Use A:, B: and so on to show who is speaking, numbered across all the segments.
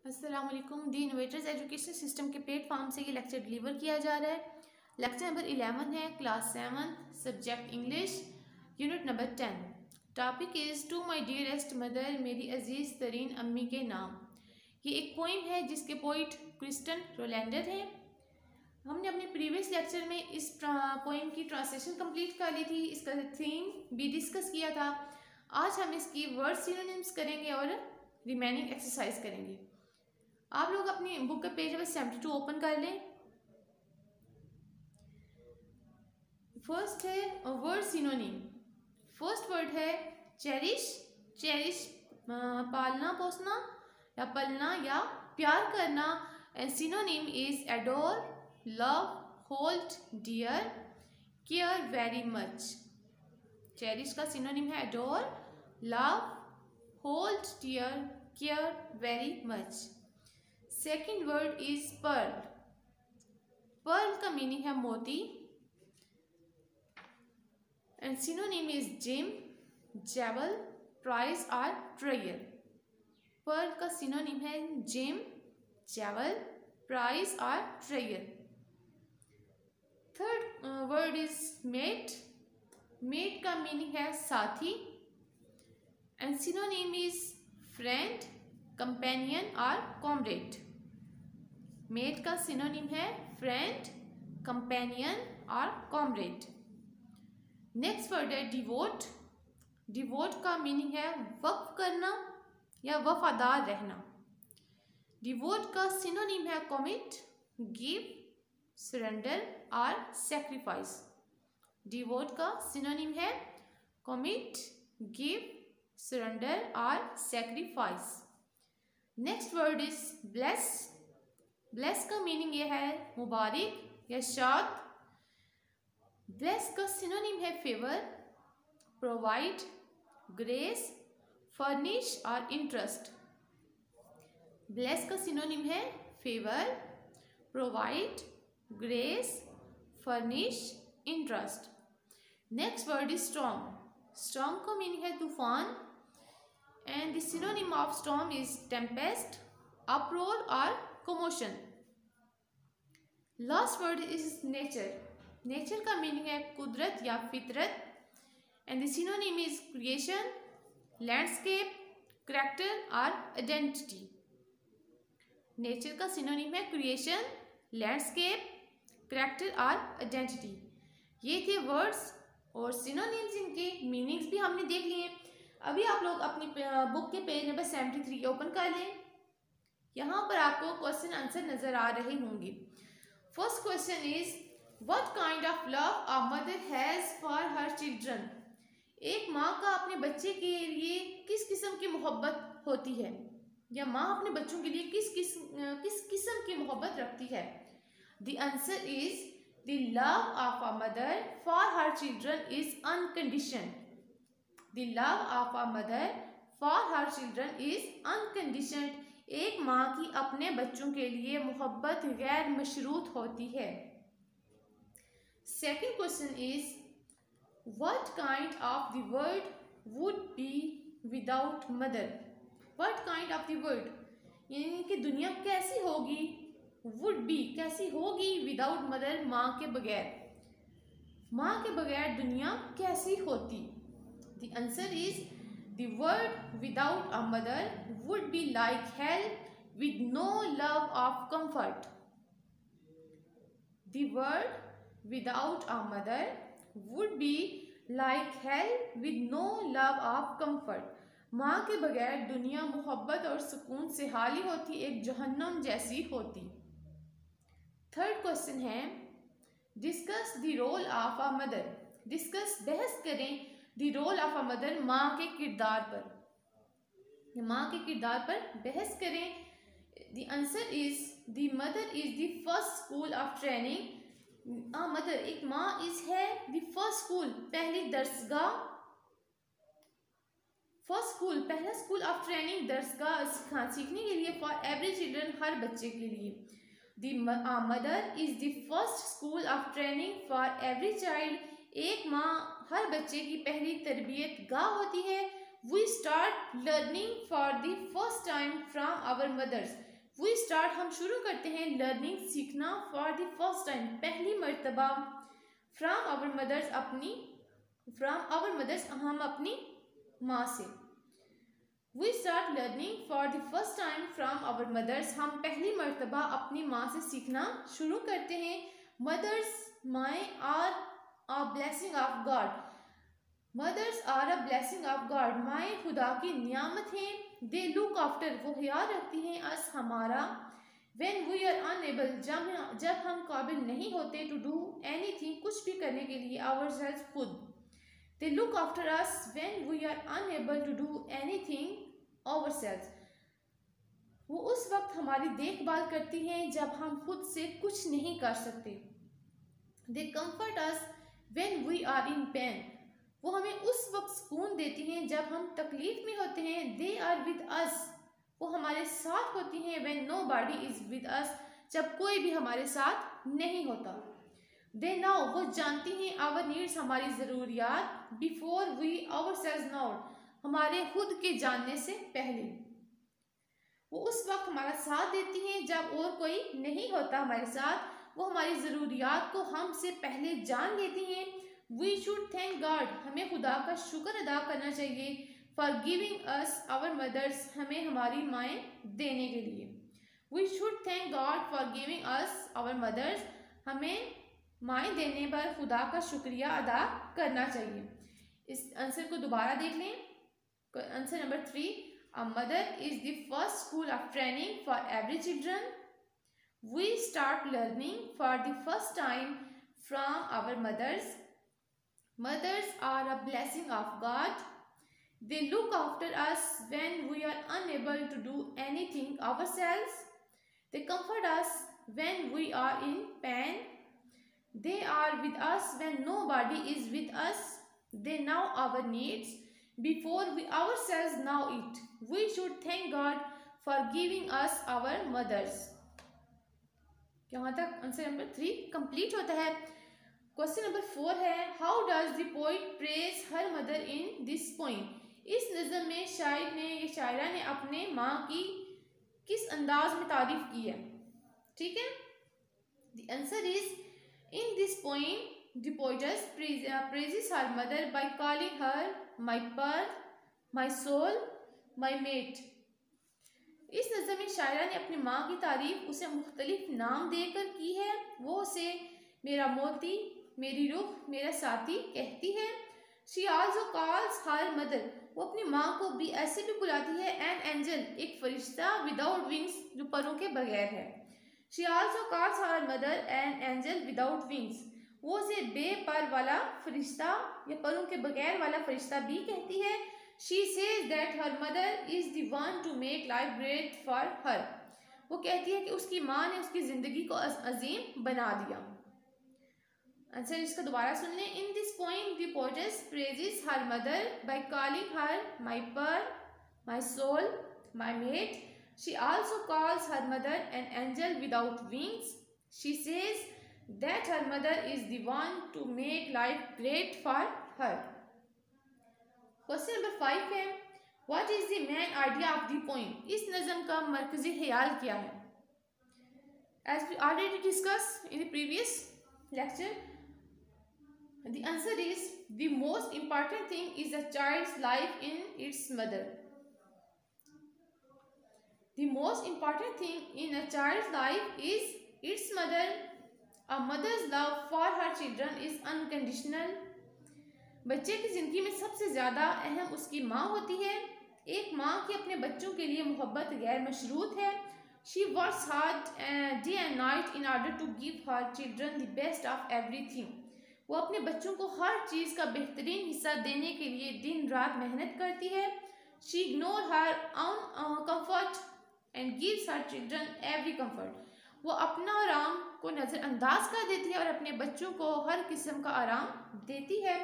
A: अस्सलाम वालेकुम। दी innovators education system के प्लेटफॉर्म से ये लेक्चर डिलीवर किया जा रहा है। लेक्चर नंबर 11 है, class 7, subject English, unit number 10। Topic is to my dearest mother, मेरी अजीज़ तरीन अम्मी के नाम। ये एक पोइम है जिसके पोइट क्रिस्टन रोलैंडर हैं। हमने अपने प्रीवियस लेक्चर में इस पोइम की ट्रांसलेशन कंप्लीट कर ली थी, इसका थीम भी डिस्कस किया था। आज हम इसकी वर्ड सिनोनिम्स करेंगे और रिमेनिंग एक्सरसाइज करेंगे। आप लोग अपनी बुक का पेज नंबर 72 ओपन कर लें। फर्स्ट है वर्ड सिनोनिम। फर्स्ट वर्ड है चेरिश। चेरिश पालना पोसना या पलना या प्यार करना। And synonym is adore, love, hold dear, care very much. Cherish का सिनोनिम है adore, love, hold dear, care very much. Second word is pearl. Pearl का मीनिंग है मोती। And synonym is gem, jewel, prize और treasure. Pearl का synonym है gem, jewel, prize और treasure. Third word is mate. Met का meaning है साथी। And synonym is friend, companion और कॉमरेड। मेट का सिनोनिम है फ्रेंड, कंपेनियन और कॉमरेड। नेक्स्ट वर्ड है डिवोट। डिवोट का मीनिंग है वक्फ करना या वफादार रहना। डिवोट का सिनोनिम है कमिट, गिव, सरेंडर और सेक्रीफाइस। डिवोट का सिनोनिम है कमिट, गिव, सरेंडर और sacrifice. Next word is bless. Bless का मीनिंग यह है मुबारक या शाद। ब्लेस का सिनोनिम है फेवर, प्रोवाइड, ग्रेस, फर्निश और इंटरेस्ट। ब्लेस का सिनोनिम है favour, provide, grace, furnish, interest. Next word is storm. Storm का मीनिंग है तूफान। And the synonym of storm is tempest, uproar और commotion. Last word is nature. Nature का meaning है कुदरत या फितरत। And the synonym is creation, landscape, character और आइडेंटिटी। नेचर का सिनोनिम है क्रिएशन, लैंडस्केप, करैक्टर और आइडेंटिटी। ये थे वर्ड्स और सिनोनिम्स, इनके मीनिंग्स भी हमने देख लिए। अभी आप लोग अपनी बुक के पेज नंबर 73 ओपन कर लें। यहाँ पर आपको क्वेश्चन आंसर नजर आ रहे होंगे। First question is what kind of love a mother has for her children. एक माँ का अपने बच्चे के लिए किस किस्म की मोहब्बत होती है, या माँ अपने बच्चों के लिए किस किस्म की मोहब्बत रखती है। The answer is the love of a mother for her children is unconditioned. The love of a mother for her children is unconditioned. एक माँ की अपने बच्चों के लिए मोहब्बत गैर मशरूत होती है। Second question is what kind of the world would be without mother. What kind of the world, यानी कि दुनिया कैसी होगी, वुड बी कैसी होगी, विदाउट मदर माँ के बगैर। माँ के बगैर दुनिया कैसी होती। The answer is the world without a mother would be like hell with no love of comfort. The world without a mother would be like hell with no love of comfort. माँ के बगैर दुनिया मोहब्बत और सुकून से खाली होती, एक जहन्नम जैसी होती। थर्ड क्वेश्चन है discuss the role of a mother. Discuss बहस करें the role of a mother, माँ के किरदार पर। माँ के किरदार पर बहस करें। The answer is the mother is the first school of training. Mother, एक माँ इज है द फर्स्ट स्कूल, पहली दरसगाह। फर्स्ट स्कूल, पहला स्कूल ऑफ ट्रेनिंग, दरसगाह सीखने के लिए, फॉर एवरी चिल्ड्रन, हर बच्चे के लिए। The mother is the first school of training for every child. एक माँ हर बच्चे की पहली तरबियत गाह होती है। We start learning for the first time from our mothers. We start हम शुरू करते हैं लर्निंग सीखना फॉर द फर्स्ट टाइम पहली मर्तबा फ्रॉम आवर मदर्स हम अपनी माँ से। We start learning for the first time from our mothers हम पहली मर्तबा अपनी माँ से सीखना शुरू करते हैं। मदर्स माएँ are a blessing of God. Mothers are a blessing of God माएँ खुदा की नियामत हैं। दे लुक आफ्टर वो ख्याल रखती हैं अस हमारा। व्हेन वी आर अनएबल जब हम काबिल नहीं होते टू डू एनीथिंग कुछ भी करने के लिए आवरसेल्व्स खुद। They look after us when we are unable to do anything ourselves वो उस वक्त हमारी देखभाल करती हैं जब हम खुद से कुछ नहीं कर सकते। They comfort us when we are in pain वो हमें उस वक्त सुकून देती हैं जब हम तकलीफ में होते हैं। दे आर विद अस वो हमारे साथ होती हैं। When nobody is with us जब कोई भी हमारे साथ नहीं होता। दे नाउ वो जानती हैं आवर नीड्स हमारी ज़रूरियात बिफोर वी आवरसेल्व्स नाउ हमारे खुद के जानने से पहले। वो उस वक्त हमारा साथ देती हैं जब और कोई नहीं होता हमारे साथ। वो हमारी ज़रूरियात को हमसे पहले जान लेती हैं। वी शुड थैंक गॉड हमें खुदा का शुक्र अदा करना चाहिए for giving us our mothers हमें हमारी माएँ देने के लिए। We should thank God for giving us our mothers हमें माएँ देने पर खुदा का शुक्रिया अदा करना चाहिए। इस आंसर को दोबारा देख लें। Answer number 3 a mother is the first school of training for every children. We start learning for the first time from our mothers. Mothers are a blessing of God. They look after us when we are unable to do anything ourselves. They comfort us when we are in pain. They are with us when nobody is with us. They know our needs before we ourselves know it. We should thank God for giving us our mothers. यहाँ तक answer number 3 complete होता है। Question number 4 है how does the poet praise her mother in this poem. इस नज़म में शायर ने या शायरा ने अपने माँ की किस अंदाज में तारीफ की है। ठीक है, the answer is in this poem the poetess praises her mother by calling her my pearl, my soul, my mate. इस नज़म में शायरा ने अपनी माँ की तारीफ उसे मुख्तलिफ नाम देकर की है। वो उसे मेरा मोती, मेरी रूह, मेरा साथी कहती है। She also calls her mother वो अपनी माँ को भी ऐसे भी बुलाती है एन एंजल एक फरिश्ता विदाउट विंग्स जो परों के बगैर है। She also calls her mother an angel without wings वो उसे बेपर वाला फरिश्ता या परों के बगैर वाला फरिश्ता भी कहती है। She says that her mother is the one to make life great for हर वो कहती है कि उसकी माँ ने उसकी ज़िंदगी को अजीम बना दिया। आंसर इसका दोबारा सुन लें। In this poem the poetess praises her mother by calling her my pearl, my soul, my mate. She also calls her mother an angel without wings. She says that her mother is the one to make life great for her. Question number 5 है what is the main idea of the poem. इस नज़म का मरकजी ख्याल क्या है। As we already discuss in the previous lecture, the answer is the most important thing is a child's life in its mother. The most important thing in a child's life is its mother. A mother's love for her children is unconditional. बच्चे की ज़िंदगी में सबसे ज़्यादा अहम उसकी माँ होती है। एक माँ की अपने बच्चों के लिए मोहब्बत गैर मशरूत है। She works hard day and night in order to give her children the best of everything. वो अपने बच्चों को हर चीज़ का बेहतरीन हिस्सा देने के लिए दिन रात मेहनत करती है। She ignores her own comfort and gives her children every comfort. वो अपना आराम को नज़रअंदाज कर देती है और अपने बच्चों को हर किस्म का आराम देती है।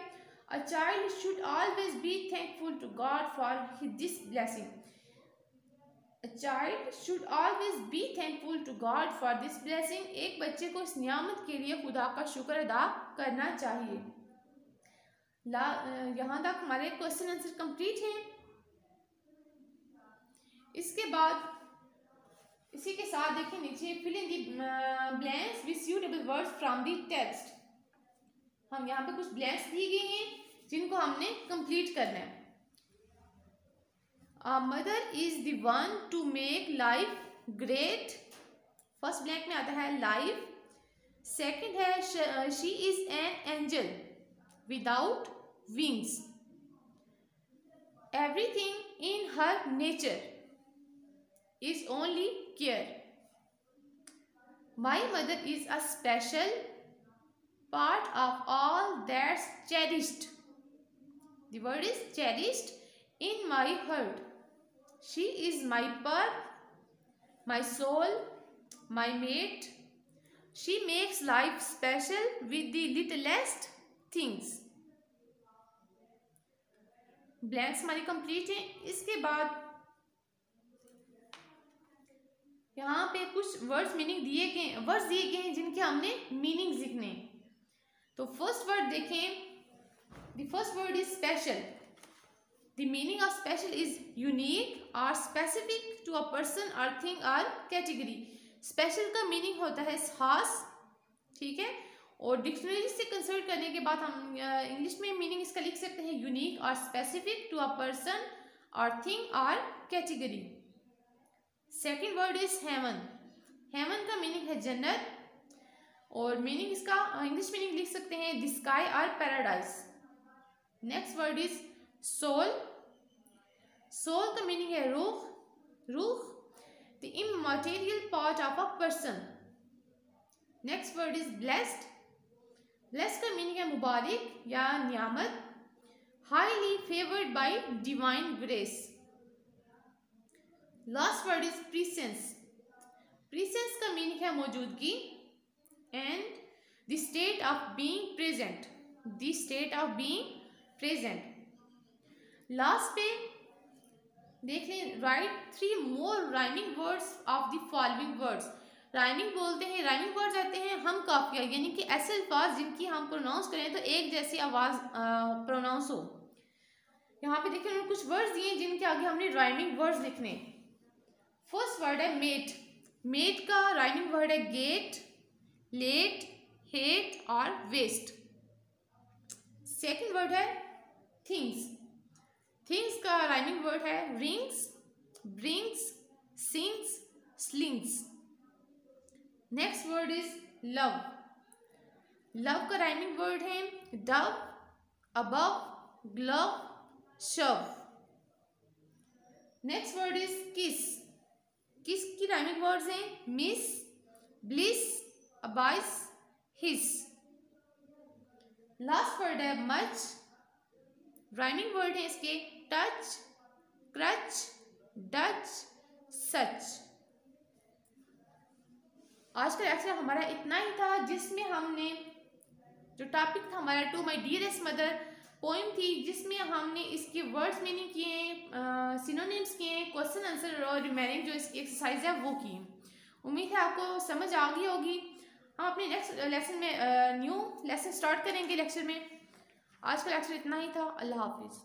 A: A child should always be thankful to God for this blessing. A child should always be thankful to God for this blessing. एक बच्चे को इस नियामत के लिए खुदा का शुक्र अदा करना चाहिए। यहाँ तक हमारे क्वेश्चन आंसर कंप्लीट हैं। इसके बाद इसी के साथ देखिए नीचे fill in the blanks with suitable words from the text. हम यहाँ पे कुछ ब्लैंक्स दी गई हैं जिनको हमने कंप्लीट करना है। A mother is the one to make life great। First blank में आता है लाइफ। सेकंड है she is an angel without wings। Everything in her nature is only care। My mother is a special part of all that's cherished। The word is cherished in my heart। She is my pearl, my soul, my mate। She makes life special with the littlest things। Blanks हमारी complete है। इसके बाद यहाँ पे कुछ words दिए गए हैं जिनके हमने मीनिंग लिखने। तो फर्स्ट वर्ड देखें, the first word is special. The meaning of special is unique और स्पेसिफिक टू अ पर्सन और थिंग और कैटेगरी। स्पेशल का मीनिंग होता है खास, ठीक है, और डिक्शनरी से कंसल्ट करने के बाद हम इंग्लिश में मीनिंग इसका लिख सकते हैं यूनिक और स्पेसिफिक टू अ पर्सन और थिंग और category. Second word is heaven. Heaven का मीनिंग है जन्नत, और मीनिंग इसका इंग्लिश मीनिंग लिख सकते हैं द स्काई और paradise. Next word is soul. Soul का मीनिंग है रूह, रूह the immaterial part of a person. Next word is blessed. Blessed का मीनिंग है मुबारक या नियामत, highly favoured by divine grace. Last word is presence. Presence का मीनिंग है मौजूदगी and the state of being present, the state of being present. Last पे देख लें, write 3 more rhyming words of the following words. Rhyming बोलते हैं, rhyming words आते हैं हम काफिया, यानी कि ऐसे अल्फाज जिनकी हम प्रोनाउंस करें तो एक जैसी आवाज प्रोनाउंस हो। यहाँ पे देखिए उन्होंने कुछ वर्ड्स दिए जिनके आगे हमने राइमिंग वर्ड्स लिखने। फर्स्ट वर्ड है मेट। मेट का राइमिंग वर्ड है गेट, लेट, हेट और वेस्ट। सेकेंड वर्ड है थिंग्स। थिंग्स का राइमिंग वर्ड है rings, brings, sings, slings. Next word is love. Love का राइमिंग वर्ड है डव, अबव, ग्लव, शव। नेक्स्ट वर्ड इज किस। किस की राइमिंग वर्ड्स हैं मिस, ब्लिस, अबाइस, हिस। लास्ट वर्ड है मच। राइमिंग वर्ड है इसके टच, क्रच, डच, सच। आज का लेक्चर हमारा इतना ही था, जिसमें हमने जो टॉपिक था हमारा to my dearest mother poem थी, जिसमें हमने इसके वर्ड्स मीनिंग किए, सिनोनिम्स किए, क्वेश्चन आंसर और रिमेनिंग जो इसकी एक्सरसाइज है वो की। उम्मीद है आपको समझ आ गई होगी। हम अपने नेक्स्ट लेसन में न्यू लेसन स्टार्ट करेंगे लेक्चर में। आज का लेक्चर इतना ही था। अल्लाह हाफिज़।